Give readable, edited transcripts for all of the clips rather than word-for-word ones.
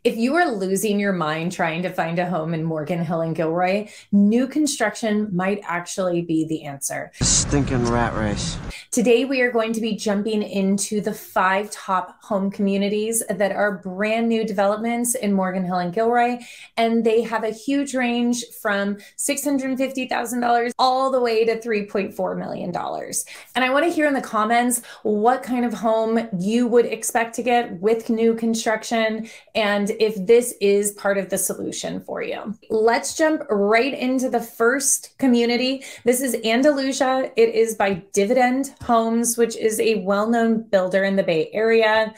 If you are losing your mind trying to find a home in Morgan Hill and Gilroy, new construction might actually be the answer. Stinking rat race. Today, we are going to be jumping into the 5 top home communities that are brand new developments in Morgan Hill and Gilroy, and they have a huge range from $650,000 all the way to $3.4 million. And I want to hear in the comments what kind of home you would expect to get with new construction, and if this is part of the solution for you. Let's jump right into the first community. This is Andalusia. It is by Dividend Homes, which is a well-known builder in the Bay Area.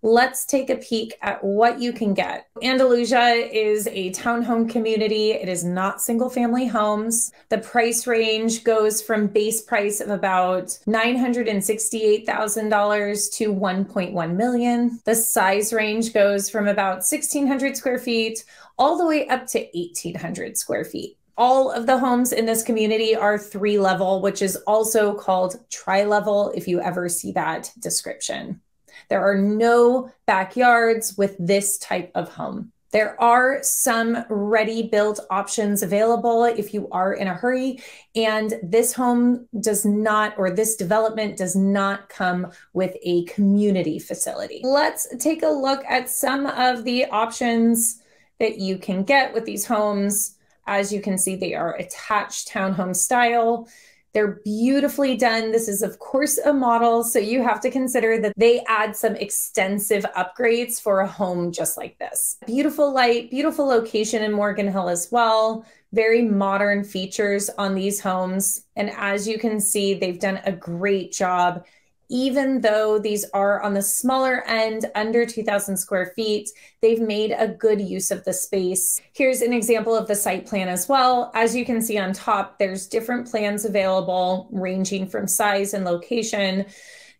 Let's take a peek at what you can get. Andalusia is a townhome community. It is not single-family homes. The price range goes from base price of about $968,000 to $1.1 million. The size range goes from about 1,600 square feet all the way up to 1,800 square feet. All of the homes in this community are 3-level, which is also called tri-level if you ever see that description. There are no backyards with this type of home. There are some ready-built options available if you are in a hurry, and this home does not, or this development does not come with a community facility. Let's take a look at some of the options that you can get with these homes. As you can see, they are attached townhome style. They're beautifully done. This is, of course, a model, so you have to consider that they add some extensive upgrades for a home just like this. Beautiful light, beautiful location in Morgan Hill as well. Very modern features on these homes. And as you can see, they've done a great job. Even though these are on the smaller end, under 2,000 square feet, they've made a good use of the space. Here's an example of the site plan as well. As you can see on top, there's different plans available ranging from size and location.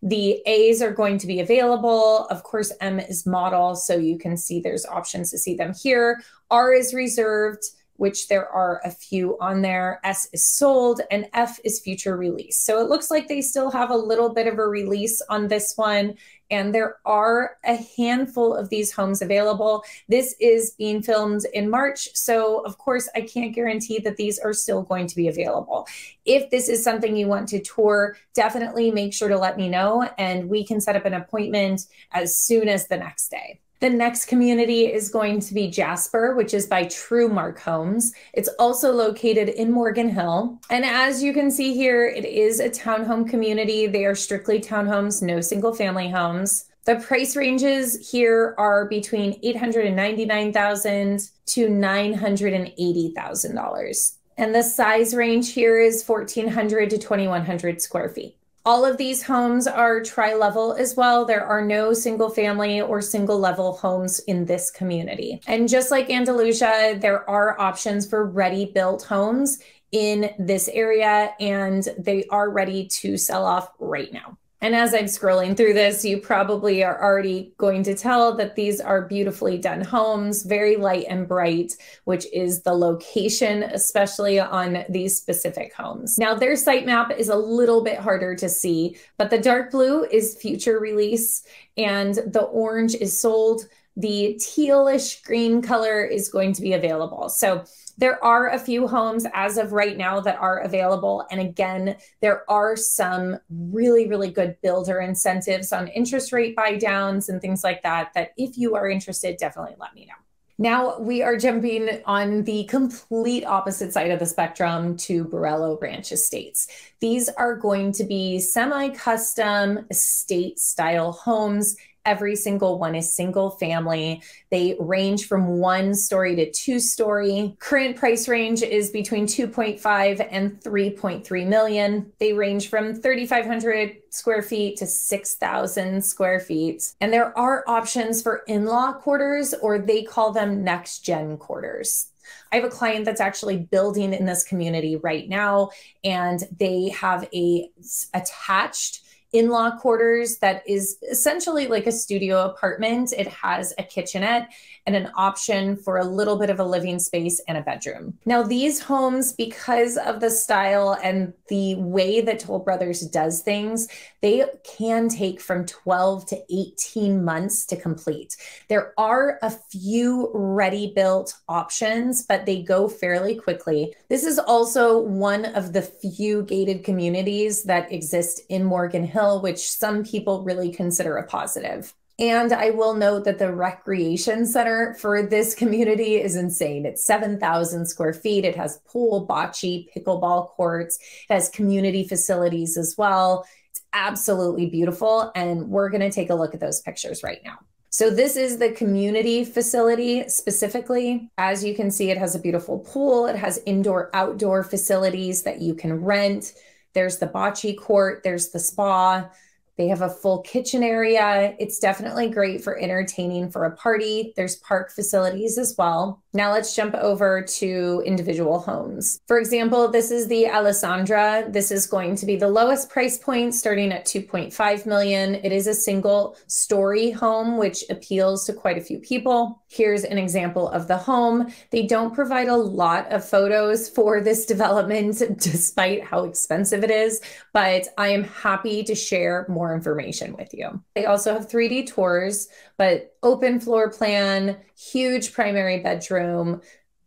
The A's are going to be available. Of course, M is model, so you can see there's options to see them here. R is reserved, which there are a few on there. S is sold, and F is future release. So it looks like they still have a little bit of a release on this one, and there are a handful of these homes available. This is being filmed in March, so of course I can't guarantee that these are still going to be available. If this is something you want to tour, definitely make sure to let me know, and we can set up an appointment as soon as the next day. The next community is going to be Jasper, which is by True Mark Homes. It's also located in Morgan Hill. And as you can see here, it is a townhome community. They are strictly townhomes, no single family homes. The price ranges here are between $899,000 to $980,000. And the size range here is 1,400 to 2,100 square feet. All of these homes are tri-level as well. There are no single family or single level homes in this community. And just like Andalusia, there are options for ready-built homes in this area, and they are ready to sell off right now. And as I'm scrolling through this, you probably are already going to tell that these are beautifully done homes, very light and bright, which is the location, especially on these specific homes. Now, their site map is a little bit harder to see, but the dark blue is future release and the orange is sold. The tealish green color is going to be available. So there are a few homes as of right now that are available. And again, there are some really, really good builder incentives on interest rate buy downs and things like that, that if you are interested, definitely let me know. Now we are jumping on the complete opposite side of the spectrum to Borello Ranch Estates. These are going to be semi-custom estate style homes. Every single one is single family. They range from 1 story to 2 story. Current price range is between 2.5 and 3.3 million. They range from 3,500 square feet to 6,000 square feet. And there are options for in-law quarters, or they call them next gen quarters. I have a client that's actually building in this community right now, and they have a attached in-law quarters that is essentially like a studio apartment. It has a kitchenette and an option for a little bit of a living space and a bedroom. Now, these homes, because of the style and the way that Toll Brothers does things, they can take from 12 to 18 months to complete. There are a few ready-built options, but they go fairly quickly. This is also one of the few gated communities that exist in Morgan Hill, which some people really consider a positive. And I will note that the recreation center for this community is insane. It's 7,000 square feet. It has pool, bocce, pickleball courts. It has community facilities as well. It's absolutely beautiful. And we're going to take a look at those pictures right now. So this is the community facility specifically. As you can see, it has a beautiful pool. It has indoor-outdoor facilities that you can rent. There's the bocce court. There's the spa. They have a full kitchen area. It's definitely great for entertaining for a party. There's park facilities as well. Now let's jump over to individual homes. For example, this is the Alessandra. This is going to be the lowest price point, starting at 2.5 million. It is a single story home, which appeals to quite a few people. Here's an example of the home. They don't provide a lot of photos for this development, despite how expensive it is, but I am happy to share more information with you. They also have 3D tours, but open floor plan, huge primary bedroom,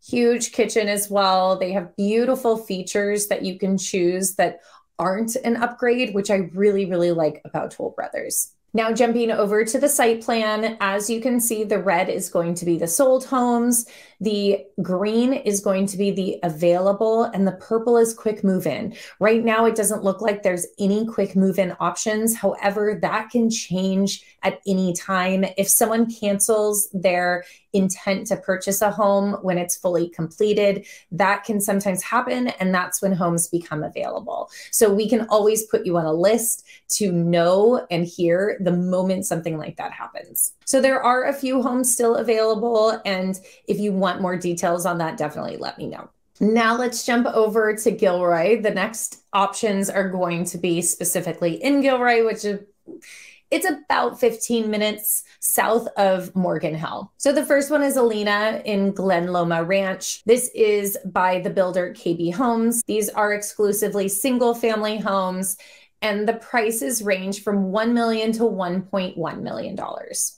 huge kitchen as well. They have beautiful features that you can choose that aren't an upgrade, which I really, really like about Toll Brothers. Now jumping over to the site plan, as you can see, the red is going to be the sold homes, the green is going to be the available, and the purple is quick move-in. Right now, it doesn't look like there's any quick move-in options. However, that can change at any time. If someone cancels their intent to purchase a home when it's fully completed, that can sometimes happen, and that's when homes become available. So we can always put you on a list to know and hear the moment something like that happens. So there are a few homes still available, and if you want more details on that, definitely let me know. Now let's jump over to Gilroy. The next options are going to be specifically in Gilroy, which is it's about 15 minutes south of Morgan Hill. So the first one is Alina in Glen Loma Ranch. This is by the builder KB Homes. These are exclusively single family homes, and the prices range from $1 million to $1.1 million.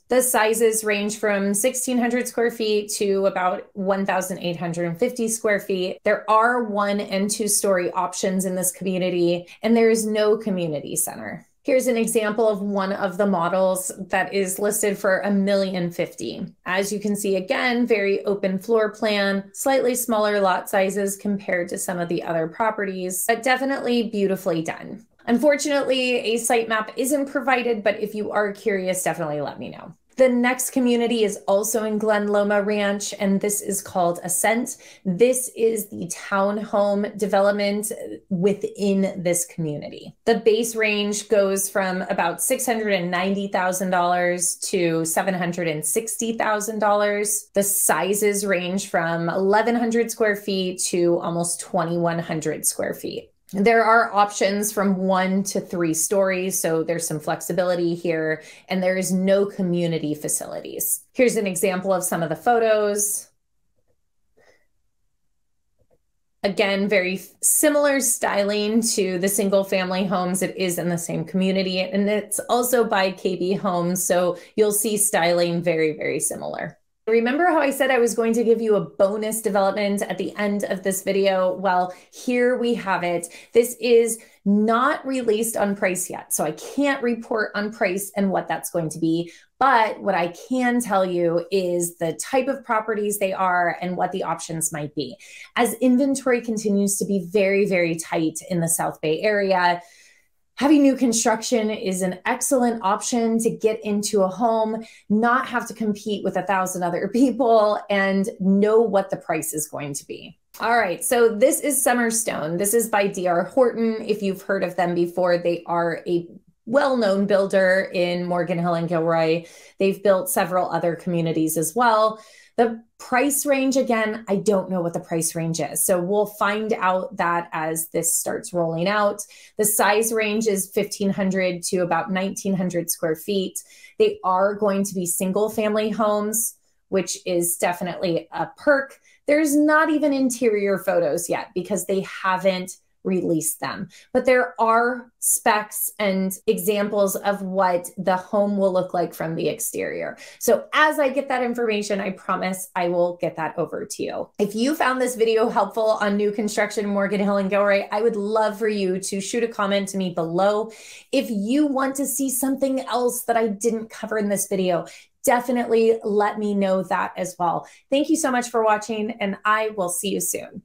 The sizes range from 1,600 square feet to about 1,850 square feet. There are 1 and 2 story options in this community, and there is no community center. Here's an example of one of the models that is listed for $1,050,000. As you can see, again, very open floor plan, slightly smaller lot sizes compared to some of the other properties, but definitely beautifully done. Unfortunately, a site map isn't provided, but if you are curious, definitely let me know. The next community is also in Glen Loma Ranch, and this is called Ascent. This is the townhome development within this community. The base range goes from about $690,000 to $760,000. The sizes range from 1,100 square feet to almost 2,100 square feet. There are options from 1 to 3 stories, so there's some flexibility here, and there is no community facilities. Here's an example of some of the photos. Again, very similar styling to the single family homes. It is in the same community, and it's also by KB Homes, so you'll see styling very, very similar. Remember how I said I was going to give you a bonus development at the end of this video? Well, here we have it. This is not released on price yet, so I can't report on price and what that's going to be. But what I can tell you is the type of properties they are and what the options might be. As inventory continues to be very, very tight in the South Bay area, having new construction is an excellent option to get into a home, not have to compete with 1,000 other people, and know what the price is going to be. All right, so this is Summerstone. This is by D.R. Horton. If you've heard of them before, they are a well-known builder in Morgan Hill and Gilroy. They've built several other communities as well. The price range, again, I don't know what the price range is. So we'll find out that as this starts rolling out. The size range is 1,500 to about 1,900 square feet. They are going to be single family homes, which is definitely a perk. There's not even interior photos yet because they haven't release them. But there are specs and examples of what the home will look like from the exterior. So as I get that information, I promise I will get that over to you. If you found this video helpful on new construction Morgan Hill and Gilroy, I would love for you to shoot a comment to me below. If you want to see something else that I didn't cover in this video, definitely let me know that as well. Thank you so much for watching, and I will see you soon.